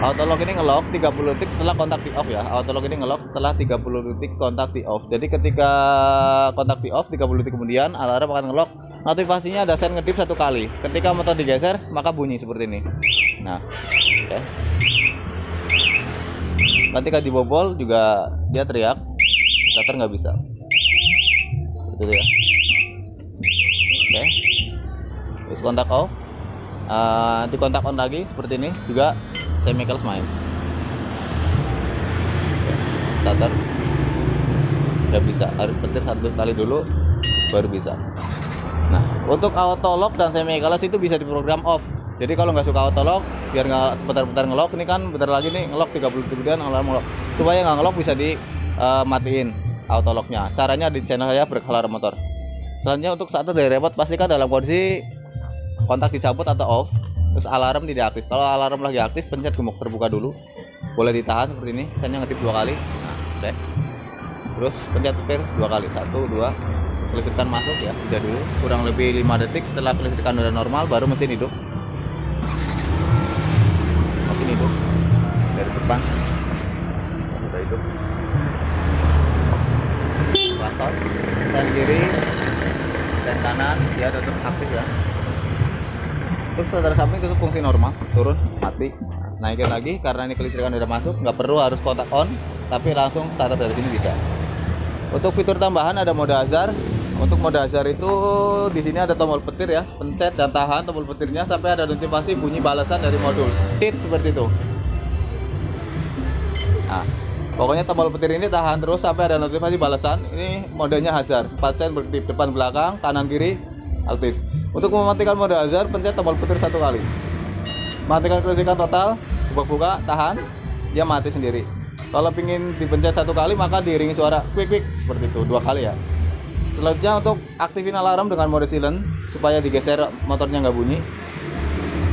Autolock ini ngelock 30 detik setelah kontak di off ya. Autolock ini ngelock setelah 30 detik kontak di off. Jadi ketika kontak di off 30 detik kemudian alarm akan ngelock. Notifikasinya ada sen ngedip 1 kali. Ketika motor digeser maka bunyi seperti ini. Nah, oke. Ketika dibobol juga dia teriak. Starter nggak bisa. Seperti itu ya. Oke. Terus kontak off. Di kontak on lagi seperti ini juga chemicals main. Starter nggak bisa, harus petir 1 kali dulu baru bisa. Nah, untuk auto lock dan chemicals itu bisa diprogram off. Jadi kalau nggak suka auto lock, biar nggak bentar-bentar ngelock, ini kan bentar lagi nih ngelock 30 detik kemudian alarm ngelock. Supaya nggak ngelock bisa dimatiin auto locknya. Caranya di channel saya Berkhalar Motor. Selanjutnya untuk starter dari remote pastikan dalam kondisi kontak dicabut atau off. Terus alarm tidak aktif. Kalau alarm lagi aktif, pencet gembok terbuka dulu. Boleh ditahan seperti ini. Saya ngedip 2 kali. Nah, oke. Terus pencet petir 2 kali. 1, 2. Kelistrikan masuk ya. Udah dulu. Kurang lebih 5 detik setelah kelistrikan udah normal, baru mesin hidup. Mesin hidup dari depan. Sudah hidup. Klakson. Sen kiri, sen kanan, dia tetap aktif ya. Terus starter samping tutup fungsi normal, turun mati. Naikin lagi karena ini kelistrikan udah masuk, nggak perlu harus kontak on, tapi langsung starter dari sini bisa. Untuk fitur tambahan ada mode hazard. Untuk mode hazard itu di sini ada tombol petir ya, pencet dan tahan tombol petirnya sampai ada notifikasi bunyi balasan dari modul. Tit seperti itu. Nah, pokoknya tombol petir ini tahan terus sampai ada notifikasi balasan. Ini modenya hazard. 4 sen berkedip depan belakang, kanan kiri aktif. Untuk mematikan mode hazard, pencet tombol petir 1 kali. Matikan kelistrikan total, buka, tahan, dia mati sendiri. Kalau ingin dipencet 1 kali, maka diiringi suara quick seperti itu 2 kali ya. Selanjutnya untuk aktifin alarm dengan mode silent supaya digeser motornya nggak bunyi.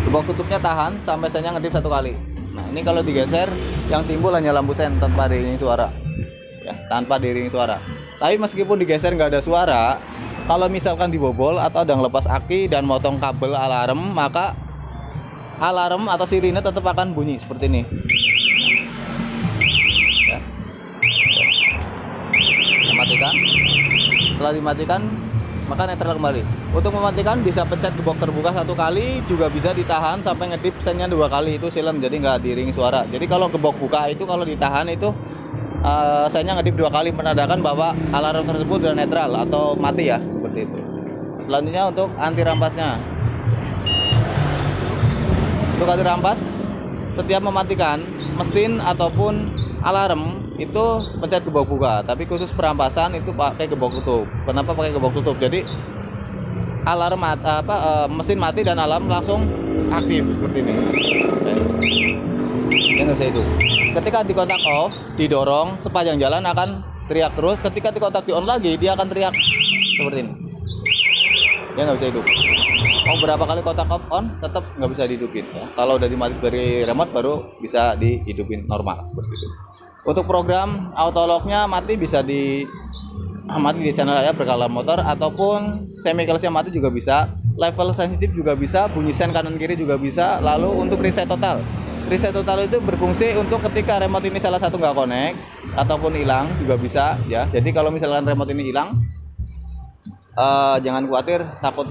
Gembok tutupnya tahan sampai sennya ngedip 1 kali. Nah, ini kalau digeser yang timbul hanya lampu sen tanpa diiringi suara. Ya, tanpa diiringi suara. Tapi meskipun digeser nggak ada suara, kalau misalkan dibobol atau ada ngelepas aki dan motong kabel alarm, maka alarm atau sirine tetap akan bunyi seperti ini. Ya. Matikan. Setelah dimatikan, maka netral kembali. Untuk mematikan bisa pencet gembok terbuka 1 kali, juga bisa ditahan sampai ngedip sennya 2 kali. Itu silent, jadi nggak diiringi suara. Jadi kalau gembok buka itu kalau ditahan itu saya ngedip 2 kali menandakan bahwa alarm tersebut sudah netral atau mati ya, seperti itu. Selanjutnya untuk anti rampasnya. Untuk anti rampas, setiap mematikan mesin ataupun alarm itu pencet gembok buka, tapi khusus perampasan itu pakai gembok tutup. Kenapa pakai gembok tutup? Jadi alarm mesin mati dan alarm langsung aktif seperti ini. Ini nggak bisa hidup. Ketika di kontak off, didorong sepanjang jalan akan teriak terus. Ketika di kontak di on lagi, dia akan teriak seperti ini. Dia nggak bisa hidup. Mau berapa kali kontak off on, tetap nggak bisa dihidupin. Ya. Kalau udah dimati dari remote, baru bisa dihidupin normal seperti itu. Untuk program auto lock-nya mati bisa mati di channel saya Berkhalar Motor, ataupun chemicals-nya mati juga bisa. Level sensitif juga bisa, bunyi sen kanan kiri juga bisa. Lalu untuk reset total. Reset total itu berfungsi untuk ketika remote ini salah satu nggak connect ataupun hilang juga bisa ya. Jadi kalau misalkan remote ini hilang, jangan khawatir takut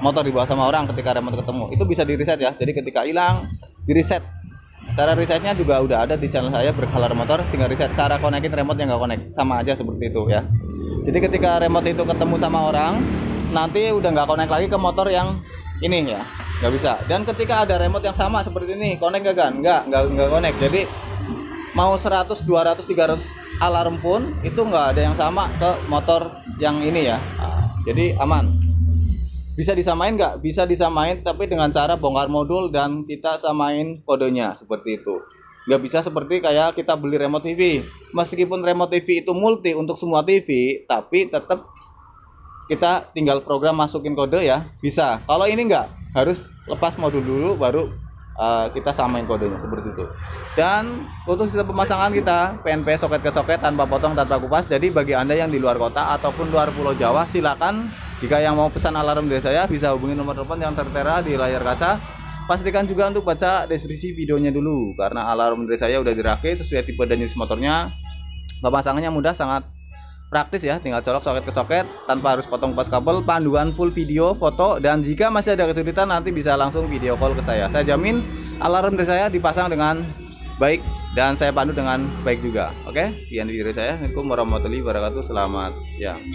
motor dibawa sama orang ketika remote ketemu. Itu bisa di reset ya. Jadi ketika hilang di reset. Cara resetnya juga udah ada di channel saya Berkhalar Motor. Tinggal reset cara konekin remote yang nggak connect, sama aja seperti itu ya. Jadi ketika remote itu ketemu sama orang, nanti udah nggak connect lagi ke motor yang ini ya. Nggak bisa. Dan ketika ada remote yang sama seperti ini, connect nggak kan? Nggak connect. Jadi mau 100, 200, 300 alarm pun itu nggak ada yang sama ke motor yang ini ya. Nah, jadi aman. Bisa disamain nggak? Bisa disamain, tapi dengan cara bongkar modul dan kita samain kodenya seperti itu. Nggak bisa seperti kayak kita beli remote TV. Meskipun remote TV itu multi untuk semua TV, tapi tetap kita tinggal program masukin kode ya, bisa. Kalau ini enggak, harus lepas modul dulu baru kita samain kodenya seperti itu. Dan untuk sistem pemasangan kita PNP soket ke soket tanpa potong, tanpa kupas. Jadi bagi Anda yang di luar kota ataupun luar Pulau Jawa, silakan jika yang mau pesan alarm dari saya bisa hubungi nomor telepon yang tertera di layar kaca. pastikan juga untuk baca deskripsi videonya dulu, karena alarm dari saya udah dirakit sesuai tipe dan jenis motornya. Pemasangannya mudah, sangat praktis ya, tinggal colok soket ke soket tanpa harus potong pas kabel, panduan full video, foto, dan jika masih ada kesulitan nanti bisa langsung video call ke saya. Saya jamin alarm dari saya dipasang dengan baik dan saya pandu dengan baik juga. Oke, sekian video saya. Assalamualaikum warahmatullahi wabarakatuh. Selamat siang.